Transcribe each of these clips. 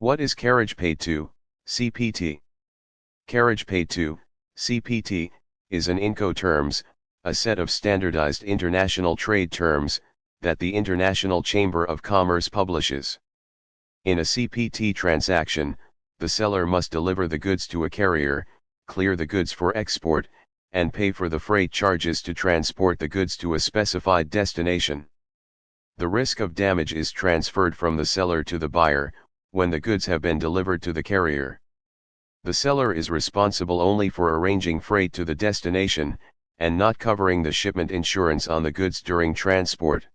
What is carriage paid to, CPT? Carriage paid to, CPT, is an Incoterms, a set of standardized international trade terms, that the International Chamber of Commerce publishes. In a CPT transaction, the seller must deliver the goods to a carrier, clear the goods for export, and pay for the freight charges to transport the goods to a specified destination. The risk of damage is transferred from the seller to the buyer, when the goods have been delivered to the carrier. The seller is responsible only for arranging freight to the destination, and not covering the shipment insurance on the goods during transport.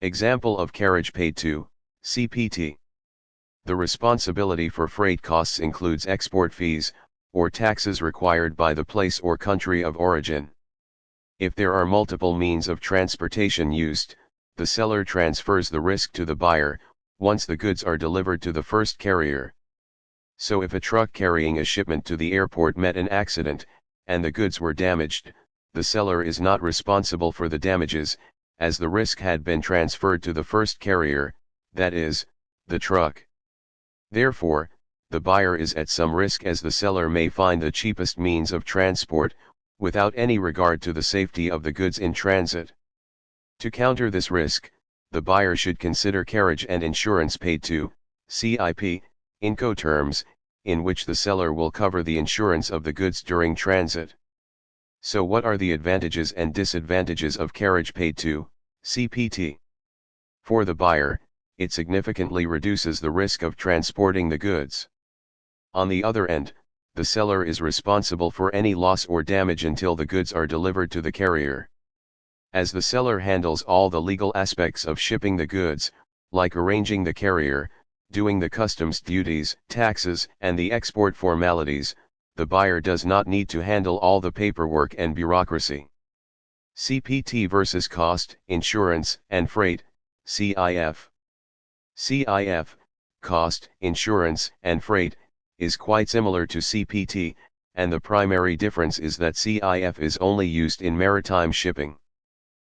Example of carriage paid to, CPT. The responsibility for freight costs includes export fees, or taxes required by the place or country of origin. If there are multiple means of transportation used, the seller transfers the risk to the buyer, once the goods are delivered to the first carrier. So if a truck carrying a shipment to the airport met an accident, and the goods were damaged, the seller is not responsible for the damages, as the risk had been transferred to the first carrier, that is, the truck. Therefore, the buyer is at some risk as the seller may find the cheapest means of transport, without any regard to the safety of the goods in transit. To counter this risk, the buyer should consider carriage and insurance paid to, CIP, Incoterms, in which the seller will cover the insurance of the goods during transit. So what are the advantages and disadvantages of carriage paid to, CPT? For the buyer, it significantly reduces the risk of transporting the goods. On the other end, the seller is responsible for any loss or damage until the goods are delivered to the carrier. As the seller handles all the legal aspects of shipping the goods, like arranging the carrier, doing the customs duties, taxes, and the export formalities, the buyer does not need to handle all the paperwork and bureaucracy. CPT versus cost, insurance, and freight, CIF. CIF, cost, insurance, and freight, is quite similar to CPT, and the primary difference is that CIF is only used in maritime shipping.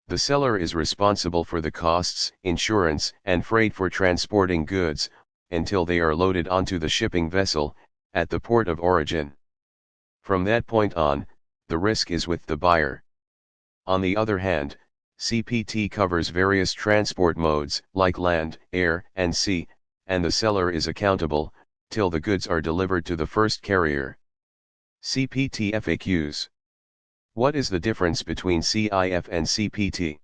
The seller is responsible for the costs, insurance, and freight for transporting goods, until they are loaded onto the shipping vessel, at the port of origin. From that point on, the risk is with the buyer. On the other hand, CPT covers various transport modes, like land, air, and sea, and the seller is accountable, till the goods are delivered to the first carrier. CPT FAQs. What is the difference between CIF and CPT?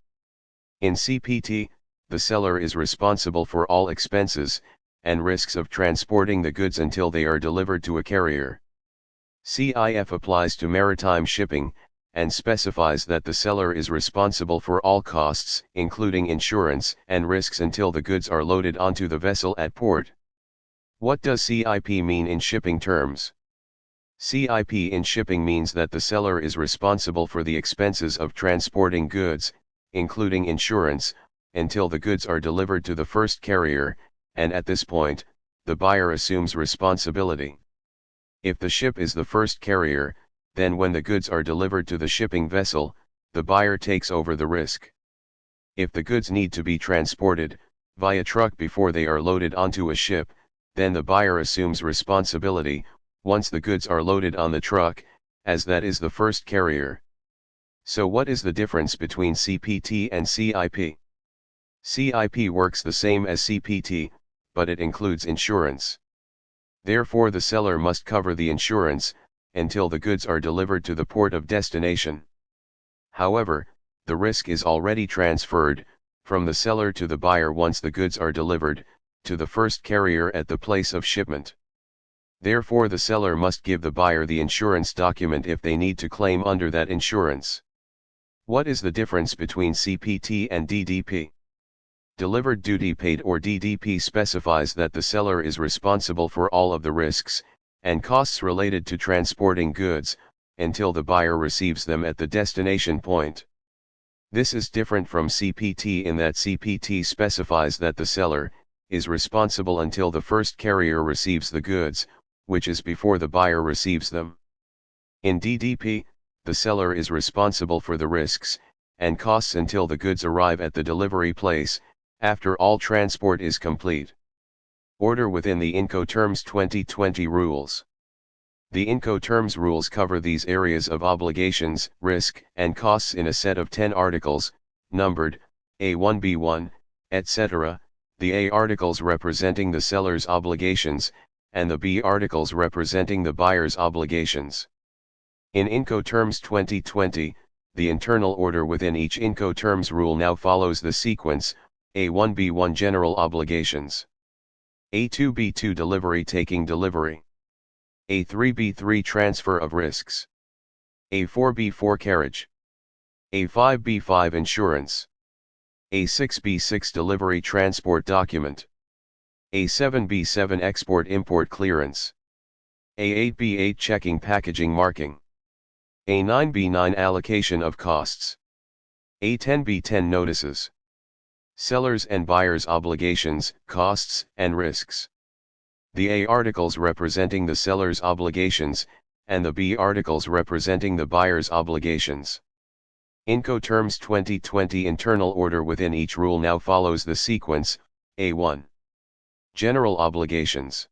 In CPT, the seller is responsible for all expenses and risks of transporting the goods until they are delivered to a carrier. CIF applies to maritime shipping, and specifies that the seller is responsible for all costs, including insurance and risks until the goods are loaded onto the vessel at port. What does CIP mean in shipping terms? CIP in shipping means that the seller is responsible for the expenses of transporting goods, including insurance, until the goods are delivered to the first carrier, and at this point, the buyer assumes responsibility. If the ship is the first carrier, then when the goods are delivered to the shipping vessel, the buyer takes over the risk. If the goods need to be transported via truck before they are loaded onto a ship, then the buyer assumes responsibility once the goods are loaded on the truck, as that is the first carrier. So what is the difference between CPT and CIP? CIP works the same as CPT, but it includes insurance. Therefore the seller must cover the insurance, until the goods are delivered to the port of destination. However, the risk is already transferred, from the seller to the buyer once the goods are delivered, to the first carrier at the place of shipment. Therefore the seller must give the buyer the insurance document if they need to claim under that insurance. What is the difference between CPT and DDP? Delivered duty paid or DDP specifies that the seller is responsible for all of the risks and costs related to transporting goods, until the buyer receives them at the destination point. This is different from CPT in that CPT specifies that the seller is responsible until the first carrier receives the goods, which is before the buyer receives them. In DDP, the seller is responsible for the risks and costs until the goods arrive at the delivery place, after all transport is complete. Order within the Incoterms 2020 rules. The Incoterms rules cover these areas of obligations, risk, and costs in a set of 10 articles, numbered A1 B1, etc., the A articles representing the seller's obligations, and the B articles representing the buyer's obligations. In Incoterms 2020, the internal order within each Incoterms rule now follows the sequence: A1 B1 General Obligations, A2 B2 Delivery Taking Delivery, A3 B3 Transfer of Risks, A4 B4 Carriage, A5 B5 Insurance, A6 B6 Delivery Transport Document, A7 B7 Export Import Clearance, A8 B8 Checking Packaging Marking, A9 B9 Allocation of Costs, A10 B10 Notices. Sellers and buyers' obligations, costs, and risks. The A articles representing the seller's obligations, and the B articles representing the buyer's obligations. Incoterms 2020 internal order within each rule now follows the sequence: A1. General Obligations.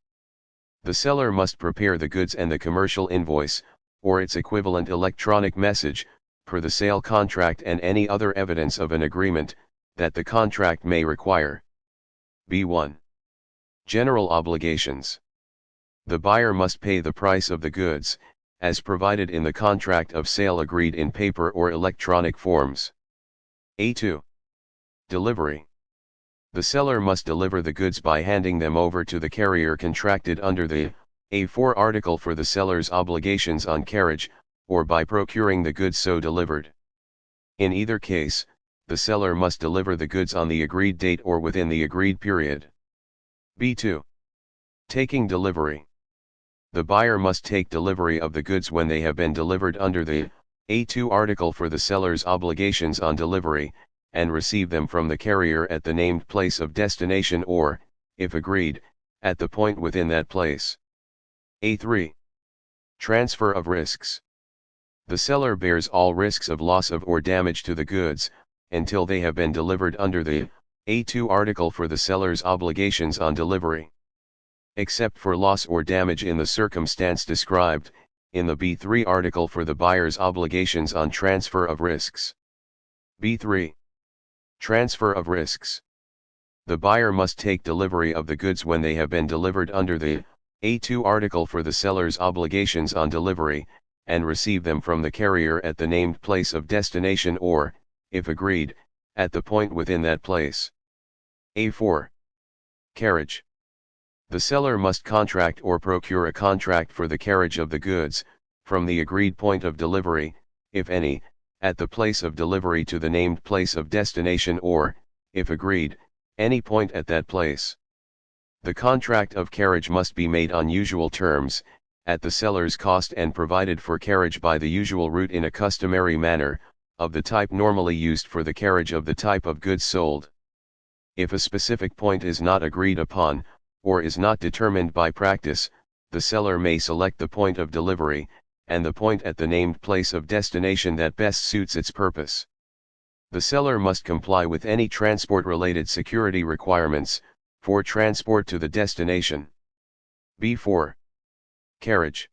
The seller must prepare the goods and the commercial invoice, or its equivalent electronic message, per the sale contract and any other evidence of an agreement that the contract may require. B1. General Obligations. The buyer must pay the price of the goods, as provided in the contract of sale agreed in paper or electronic forms. A2. Delivery. The seller must deliver the goods by handing them over to the carrier contracted under the A4 article for the seller's obligations on carriage, or by procuring the goods so delivered. In either case, the seller must deliver the goods on the agreed date or within the agreed period. B2. Taking delivery. The buyer must take delivery of the goods when they have been delivered under the A2 article for the seller's obligations on delivery, and receive them from the carrier at the named place of destination or, if agreed, at the point within that place. A3. Transfer of risks. The seller bears all risks of loss of or damage to the goods, until they have been delivered under the A2 article for the seller's obligations on delivery. Except for loss or damage in the circumstance described in the B3 article for the buyer's obligations on transfer of risks. B3. Transfer of risks. The buyer must take delivery of the goods when they have been delivered under the A2 article for the seller's obligations on delivery, and receive them from the carrier at the named place of destination or, if agreed, at the point within that place. A4. Carriage. The seller must contract or procure a contract for the carriage of the goods, from the agreed point of delivery, if any, at the place of delivery to the named place of destination or, if agreed, any point at that place. The contract of carriage must be made on usual terms, at the seller's cost and provided for carriage by the usual route in a customary manner, of the type normally used for the carriage of the type of goods sold. If a specific point is not agreed upon, or is not determined by practice, the seller may select the point of delivery, and the point at the named place of destination that best suits its purpose. The seller must comply with any transport-related security requirements, for transport to the destination. B4. Carriage.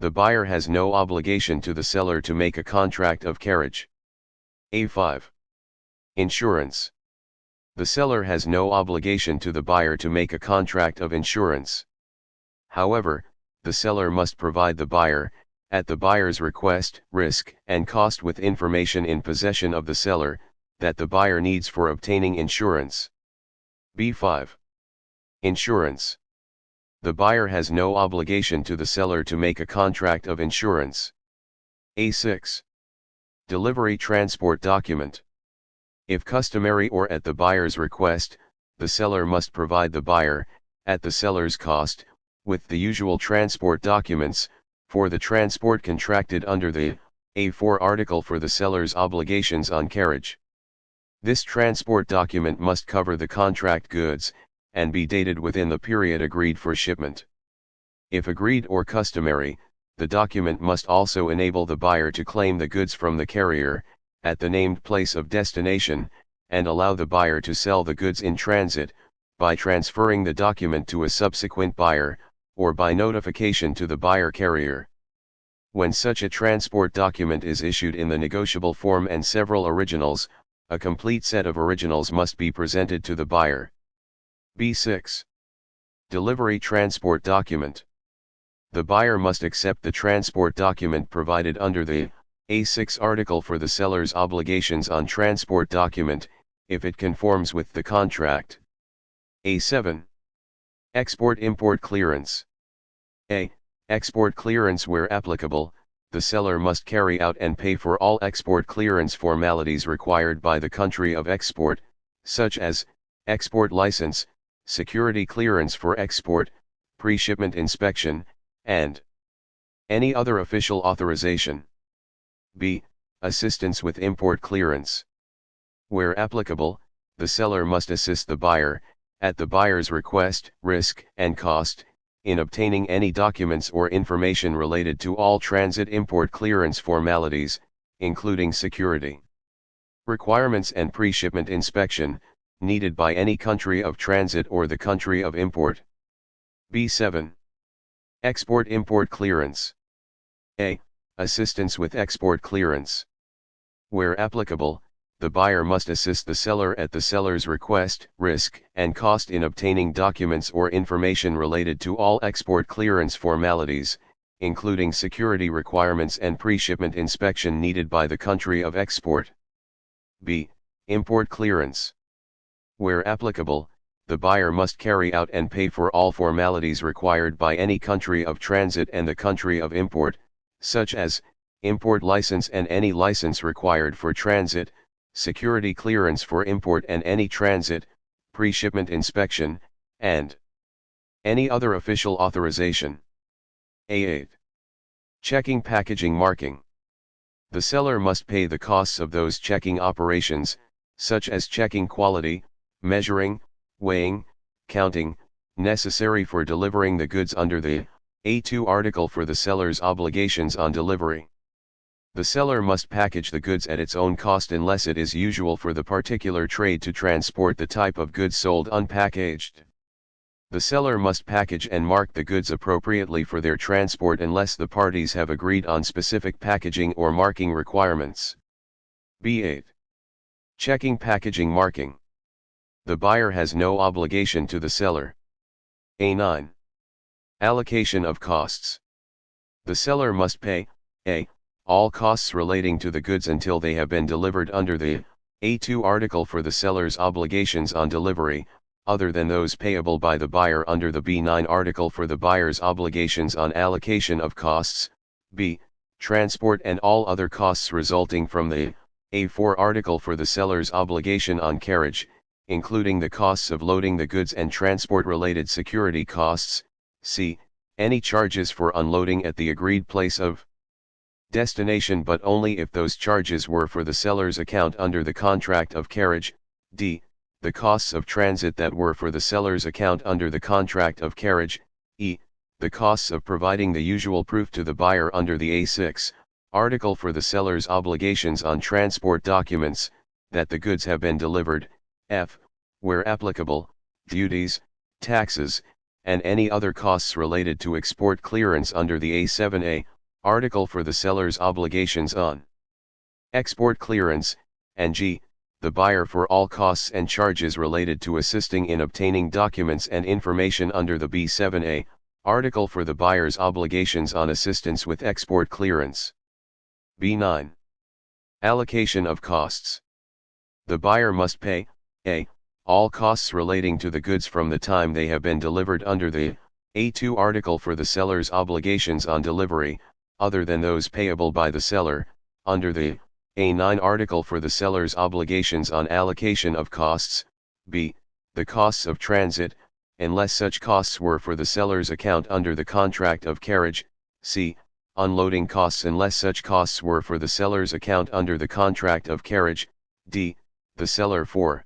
The buyer has no obligation to the seller to make a contract of carriage. A5. Insurance. The seller has no obligation to the buyer to make a contract of insurance. However, the seller must provide the buyer, at the buyer's request, risk and cost with information in possession of the seller, that the buyer needs for obtaining insurance. B5. Insurance. The buyer has no obligation to the seller to make a contract of insurance. A6. Delivery transport document. If customary or at the buyer's request, the seller must provide the buyer, at the seller's cost, with the usual transport documents, for the transport contracted under the A4 article for the seller's obligations on carriage. This transport document must cover the contract goods, and be dated within the period agreed for shipment. If agreed or customary, the document must also enable the buyer to claim the goods from the carrier, at the named place of destination, and allow the buyer to sell the goods in transit, by transferring the document to a subsequent buyer, or by notification to the buyer carrier. When such a transport document is issued in the negotiable form and several originals, a complete set of originals must be presented to the buyer. B6. Delivery transport document. The buyer must accept the transport document provided under the A6 article for the seller's obligations on transport document, if it conforms with the contract. A7. Export-import clearance. A. Export clearance. Where applicable, the seller must carry out and pay for all export clearance formalities required by the country of export, such as export license, security clearance for export, pre-shipment inspection, and any other official authorization. B. Assistance with import clearance. Where applicable, the seller must assist the buyer, at the buyer's request, risk, and cost, in obtaining any documents or information related to all transit import clearance formalities, including security requirements and pre-shipment inspection, needed by any country of transit or the country of import. B7. Export-import clearance. A. Assistance with export clearance. Where applicable, the buyer must assist the seller at the seller's request, risk, and cost in obtaining documents or information related to all export clearance formalities, including security requirements and pre-shipment inspection needed by the country of export. B. Import clearance. Where applicable, the buyer must carry out and pay for all formalities required by any country of transit and the country of import, such as import license and any license required for transit, security clearance for import and any transit, pre-shipment inspection, and any other official authorization. A8. Checking, packaging, marking. The seller must pay the costs of those checking operations, such as checking quality, measuring, weighing, counting, necessary for delivering the goods under the A2 article for the seller's obligations on delivery. The seller must package the goods at its own cost unless it is usual for the particular trade to transport the type of goods sold unpackaged. The seller must package and mark the goods appropriately for their transport unless the parties have agreed on specific packaging or marking requirements. B8. Checking, packaging, marking. The buyer has no obligation to the seller. A9. Allocation of costs. The seller must pay, A. all costs relating to the goods until they have been delivered under the A2 article for the seller's obligations on delivery, other than those payable by the buyer under the B9 article for the buyer's obligations on allocation of costs. B. Transport and all other costs resulting from the A4 article for the seller's obligation on carriage, including the costs of loading the goods and transport-related security costs. C. Any charges for unloading at the agreed place of destination, but only if those charges were for the seller's account under the contract of carriage. D. The costs of transit that were for the seller's account under the contract of carriage. E. The costs of providing the usual proof to the buyer under the A6 article for the seller's obligations on transport documents, that the goods have been delivered. F. Where applicable, duties, taxes, and any other costs related to export clearance under the A7A article for the seller's obligations on export clearance. And G. The buyer for all costs and charges related to assisting in obtaining documents and information under the B7A article for the buyer's obligations on assistance with export clearance. B9. Allocation of costs. The buyer must pay, A. all costs relating to the goods from the time they have been delivered under the A2 article for the seller's obligations on delivery, other than those payable by the seller, under the A9 article for the seller's obligations on allocation of costs. B. The costs of transit, unless such costs were for the seller's account under the contract of carriage. C. Unloading costs unless such costs were for the seller's account under the contract of carriage. D. The seller for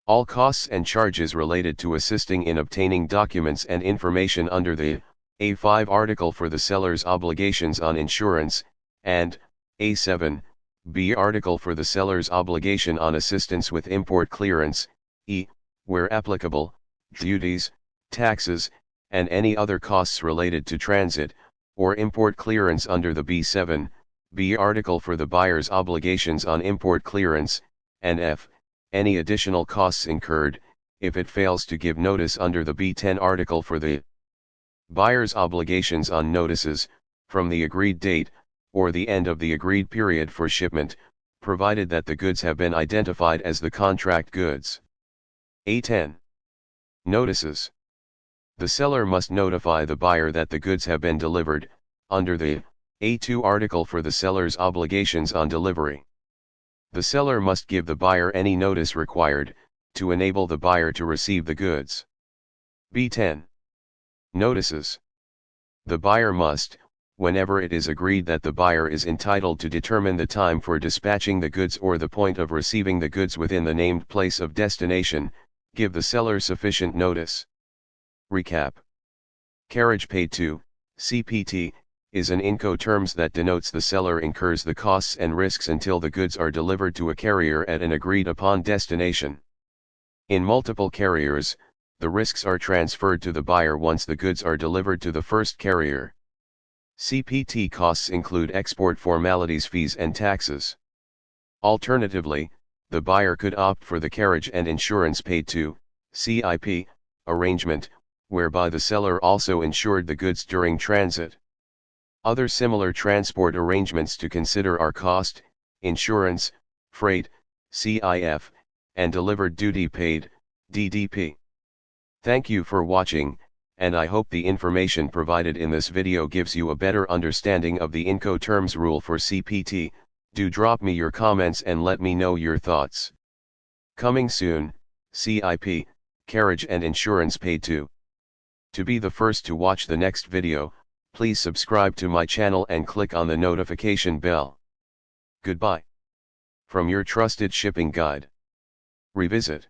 all costs and charges related to assisting in obtaining documents and information under the A5 article for the seller's obligations on insurance, and A7, B article for the seller's obligation on assistance with import clearance. E. Where applicable, duties, taxes, and any other costs related to transit, or import clearance under the B7, B article for the buyer's obligations on import clearance, and F, any additional costs incurred, if it fails to give notice under the B10 article for the buyer's obligations on notices, from the agreed date, or the end of the agreed period for shipment, provided that the goods have been identified as the contract goods. A10. Notices. The seller must notify the buyer that the goods have been delivered, under the A2 article for the seller's obligations on delivery. The seller must give the buyer any notice required, to enable the buyer to receive the goods. B10. Notices. The buyer must, whenever it is agreed that the buyer is entitled to determine the time for dispatching the goods or the point of receiving the goods within the named place of destination, give the seller sufficient notice. Recap. Carriage paid to, CPT, is an Incoterms that denotes the seller incurs the costs and risks until the goods are delivered to a carrier at an agreed upon destination. In multiple carriers, the risks are transferred to the buyer once the goods are delivered to the first carrier. CPT costs include export formalities, fees and taxes. Alternatively, the buyer could opt for the carriage and insurance paid to, CIP, arrangement, whereby the seller also insured the goods during transit. Other similar transport arrangements to consider are cost, insurance, freight, CIF, and delivered duty paid, DDP. Thank you for watching, and I hope the information provided in this video gives you a better understanding of the Incoterms rule for CPT. Do drop me your comments and let me know your thoughts. Coming soon, CIP, carriage and insurance paid to. To be the first to watch the next video, please subscribe to my channel and click on the notification bell. Goodbye. From your trusted shipping guide. Revisit.